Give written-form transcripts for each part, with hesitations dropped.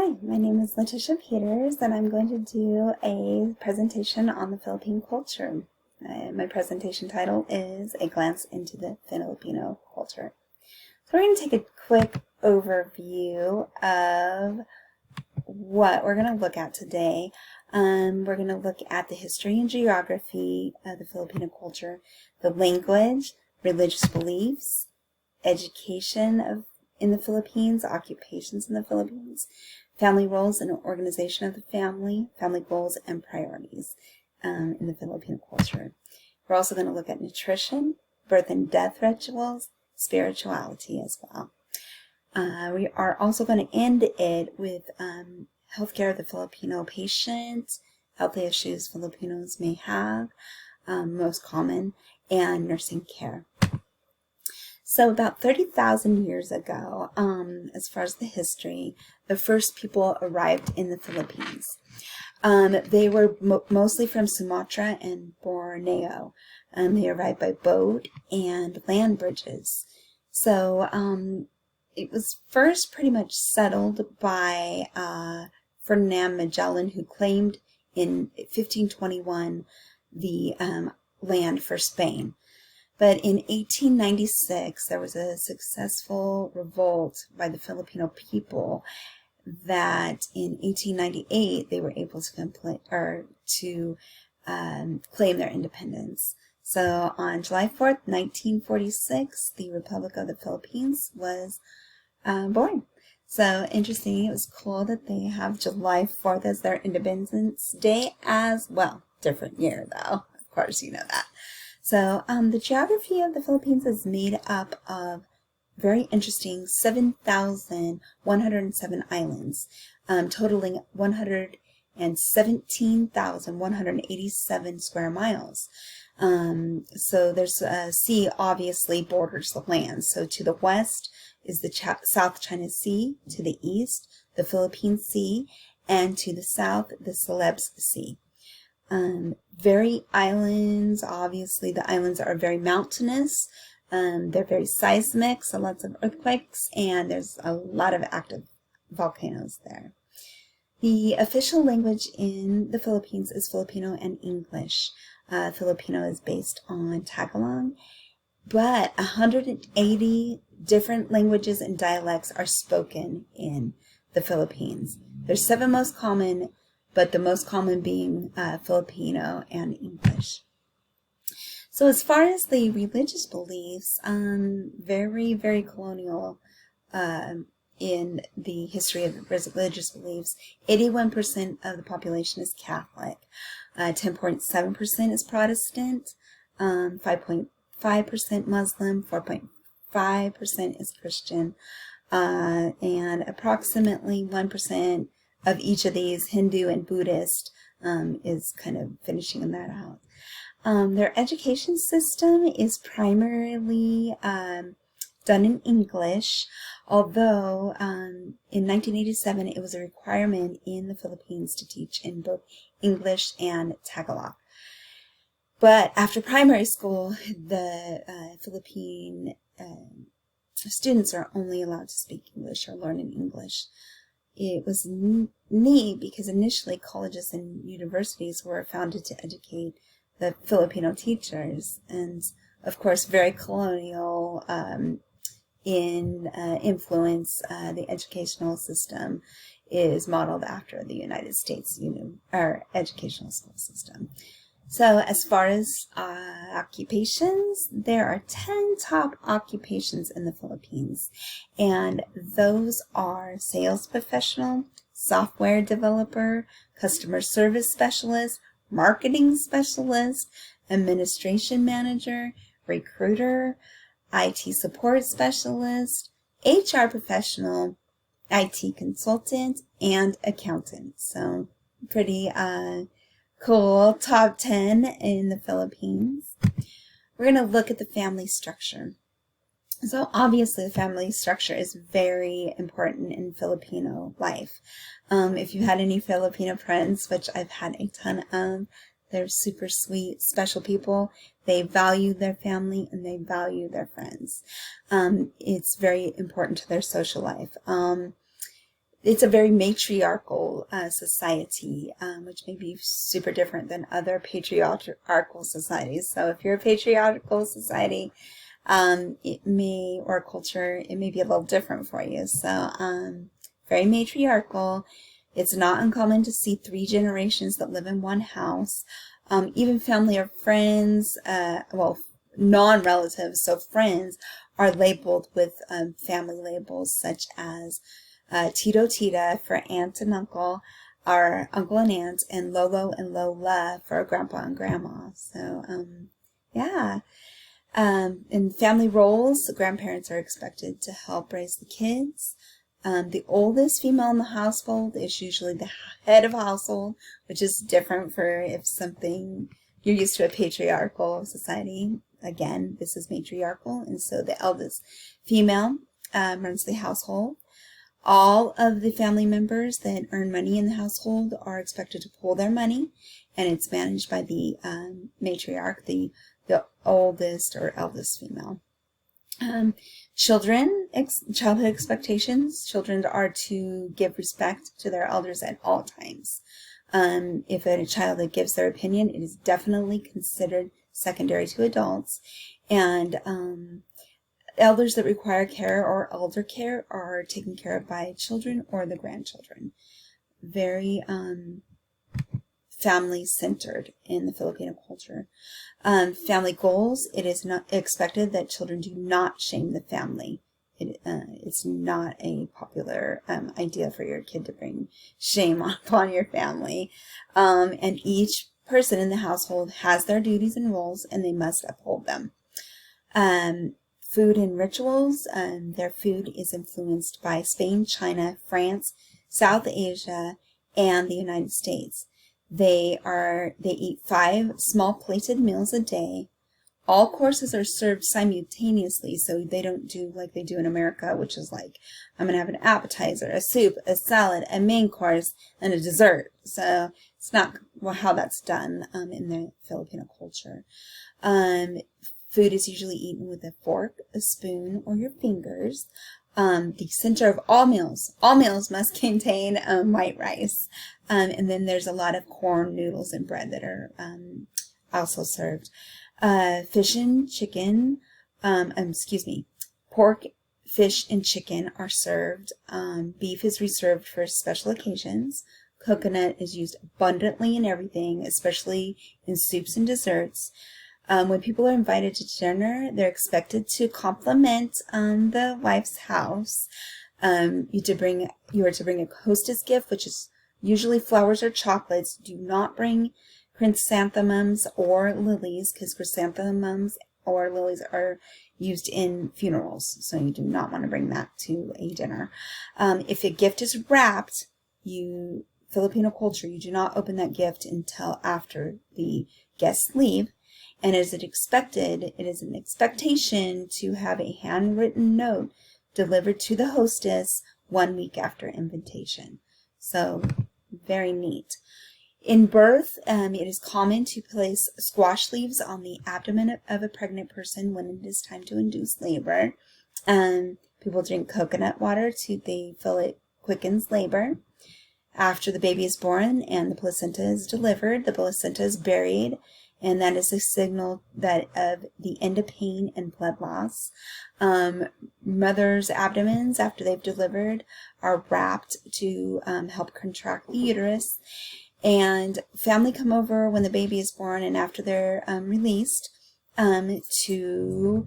Hi, my name is Letitia Peters, and I'm going to do a presentation on the Philippine culture. My presentation title is A Glance into the Filipino Culture. So we're going to take a quick overview of what we're going to look at today. We're going to look at the history and geography of the Filipino culture, the language, religious beliefs, education in the Philippines, occupations in the Philippines, family roles and organization of the family goals and priorities in the Filipino culture. We're also going to look at nutrition, birth and death rituals, spirituality as well. We are also going to end it with healthcare of the Filipino patient, health issues Filipinos may have, most common, and nursing care. So about 30,000 years ago, as far as the history, the first people arrived in the Philippines. They were mostly from Sumatra and Borneo. They arrived by boat and land bridges. So it was first pretty much settled by Ferdinand Magellan, who claimed in 1521 the land for Spain. But in 1896, there was a successful revolt by the Filipino people that in 1898 they were able to claim their independence. So on July 4th, 1946, the Republic of the Philippines was born. So interesting, it was cool that they have July 4th as their Independence Day as well. Different year though, of course you know that. So the geography of the Philippines is made up of very interesting 7,107 islands, totaling 117,187 square miles. So there's sea obviously borders the land. So to the west is the South China Sea, to the east the Philippine Sea, and to the south the Celebes Sea. Very islands, obviously the islands are very mountainous, they're very seismic, so lots of earthquakes, and there's a lot of active volcanoes there. The official language in the Philippines is Filipino and English. Filipino is based on Tagalog, but 180 different languages and dialects are spoken in the Philippines. There's 7 most common, but the most common being Filipino and English. So as far as the religious beliefs, very, very colonial in the history of religious beliefs. 81% of the population is Catholic, 10.7% is Protestant, 5.5% Muslim, 4.5% is Christian, and approximately 1% of each of these, Hindu and Buddhist, is kind of finishing that out. Their education system is primarily done in English, although in 1987 it was a requirement in the Philippines to teach in both English and Tagalog. But after primary school, the Philippine students are only allowed to speak English or learn in English. It was neat because initially colleges and universities were founded to educate the Filipino teachers, and of course very colonial in influence. The educational system is modeled after the United States educational school system. So as far as occupations, there are 10 top occupations in the Philippines, and those are sales professional, software developer, customer service specialist, marketing specialist, administration manager, recruiter, IT support specialist, HR professional, IT consultant, and accountant. So pretty cool top 10 in the Philippines. We're going to look at the family structure. So obviously the family structure is very important in Filipino life. If you had any Filipino friends, which I've had a ton of, they're super sweet, special people. They value their family and they value their friends. It's very important to their social life. it's a very matriarchal society, which may be super different than other patriarchal societies. So if you're a patriarchal society, it may, or culture, it may be a little different for you. So very matriarchal. It's not uncommon to see 3 generations that live in one house. Even family or friends, well, non-relatives, so friends, are labeled with family labels such as Tito Tita for aunt and uncle, our uncle and aunt, and Lolo and Lola for grandpa and grandma. So, yeah. In family roles, the grandparents are expected to help raise the kids. The oldest female in the household is usually the head of household, which is different for if something you're used to a patriarchal society. Again, this is matriarchal, and so the eldest female runs the household. All of the family members that earn money in the household are expected to pool their money, and it's managed by the matriarch, the oldest or eldest female. Childhood expectations. Children are to give respect to their elders at all times. If a child that gives their opinion, it is definitely considered secondary to adults. And elders that require care or elder care are taken care of by children or the grandchildren. Very family-centered in the Filipino culture. Family goals. It is not expected that children do not shame the family. It's not a popular idea for your kid to bring shame upon your family. And each person in the household has their duties and roles, and they must uphold them. Food and rituals. Their food is influenced by Spain, China, France, South Asia, and the United States. They eat 5 small plated meals a day. All courses are served simultaneously, so they don't do like they do in America, which is like, I'm going to have an appetizer, a soup, a salad, a main course, and a dessert. So it's not how that's done in the Filipino culture. Food is usually eaten with a fork, a spoon, or your fingers. The center of all meals must contain white rice. And then there's a lot of corn, noodles, and bread that are also served. Fish and chicken, pork, fish, and chicken are served. Beef is reserved for special occasions. Coconut is used abundantly in everything, especially in soups and desserts. When people are invited to dinner, they're expected to compliment the wife's house. You are to bring a hostess gift, which is usually flowers or chocolates. Do not bring chrysanthemums or lilies, because chrysanthemums or lilies are used in funerals, so you do not want to bring that to a dinner. If a gift is wrapped, Filipino culture, you do not open that gift until after the guests leave. And it is an expectation to have a handwritten note delivered to the hostess 1 week after invitation. So, very neat. In birth, it is common to place squash leaves on the abdomen of a pregnant person when it is time to induce labor. People drink coconut water they feel it quickens labor. After the baby is born and the placenta is delivered, the placenta is buried, and that is a signal of the end of pain and blood loss. Mothers' abdomens, after they've delivered, are wrapped to help contract the uterus. And family come over when the baby is born and after they're released to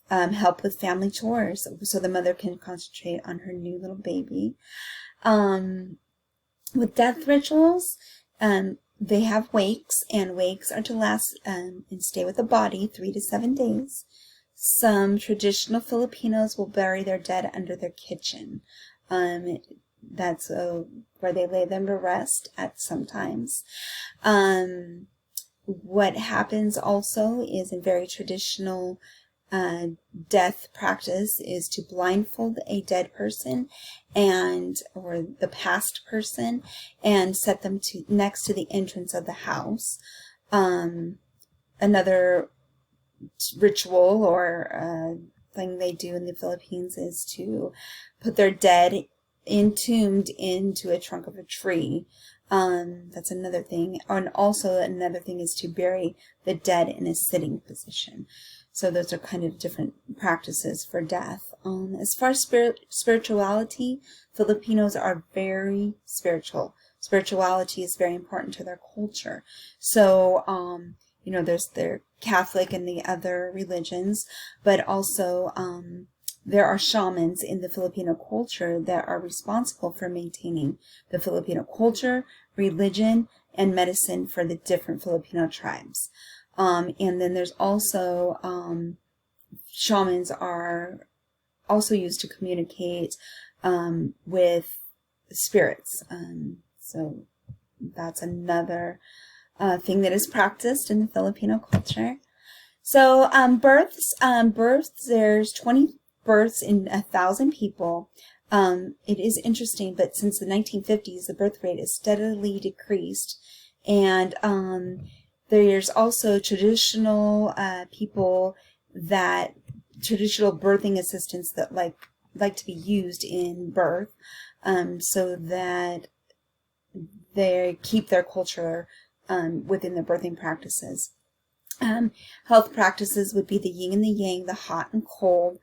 help with family chores so the mother can concentrate on her new little baby. With death rituals, they have wakes, and wakes are to last and stay with the body 3 to 7 days. Some traditional Filipinos will bury their dead under their kitchen. That's where they lay them to rest at sometimes. What happens also is in very traditional death practice is to blindfold a dead person or the past person and set them next to the entrance of the house. Another ritual or thing they do in the Philippines is to put their dead entombed into a trunk of a tree. That's another thing. And also another thing is to bury the dead in a sitting position. So those are kind of different practices for death. As far as spirituality, Filipinos are very spiritual. Spirituality is very important to their culture. So, there's their Catholic and the other religions, but also there are shamans in the Filipino culture that are responsible for maintaining the Filipino culture, religion, and medicine for the different Filipino tribes. And then there's also shamans are also used to communicate with spirits. So that's another thing that is practiced in the Filipino culture. So births, there's 20 births in 1,000 people. It is interesting, but since the 1950s, the birth rate has steadily decreased. And there's also traditional traditional birthing assistants that like to be used in birth, so that they keep their culture within the birthing practices. Health practices would be the yin and the yang, the hot and cold.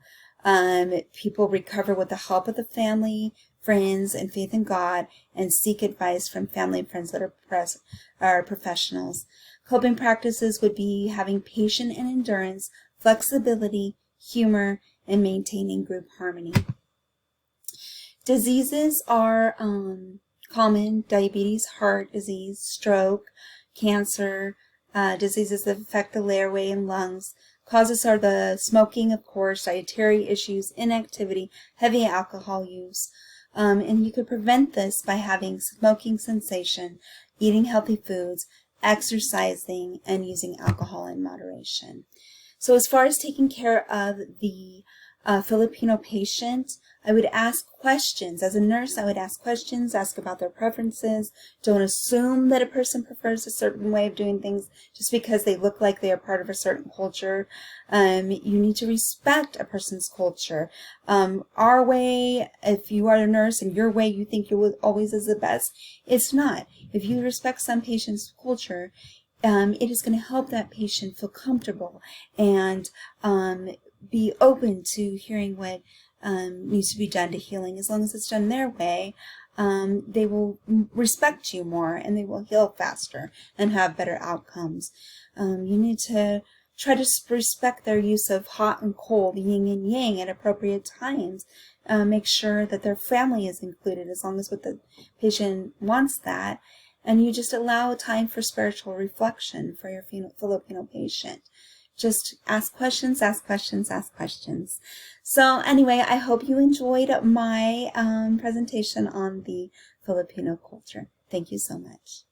People recover with the help of the family, friends, and faith in God, and seek advice from family and friends that are professionals. Coping practices would be having patience and endurance, flexibility, humor, and maintaining group harmony. Diseases are common: diabetes, heart disease, stroke, cancer, diseases that affect the airway and lungs. Causes are the smoking, of course, dietary issues, inactivity, heavy alcohol use. And you could prevent this by having smoking cessation, eating healthy foods, exercising, and using alcohol in moderation. So as far as taking care of the Filipino patient, I would ask questions. As a nurse, I would ask questions, ask about their preferences. Don't assume that a person prefers a certain way of doing things just because they look like they are part of a certain culture. You need to respect a person's culture. Our way, if you are a nurse and your way you think you always is the best, it's not. If you respect some patient's culture, it is going to help that patient feel comfortable and be open to hearing what needs to be done to healing. As long as it's done their way, they will respect you more and they will heal faster and have better outcomes. You need to try to respect their use of hot and cold, yin and yang at appropriate times. Make sure that their family is included as long as what the patient wants that. And you just allow time for spiritual reflection for your Filipino patient. Just ask questions, ask questions, ask questions. So anyway, I hope you enjoyed my presentation on the Filipino culture. Thank you so much.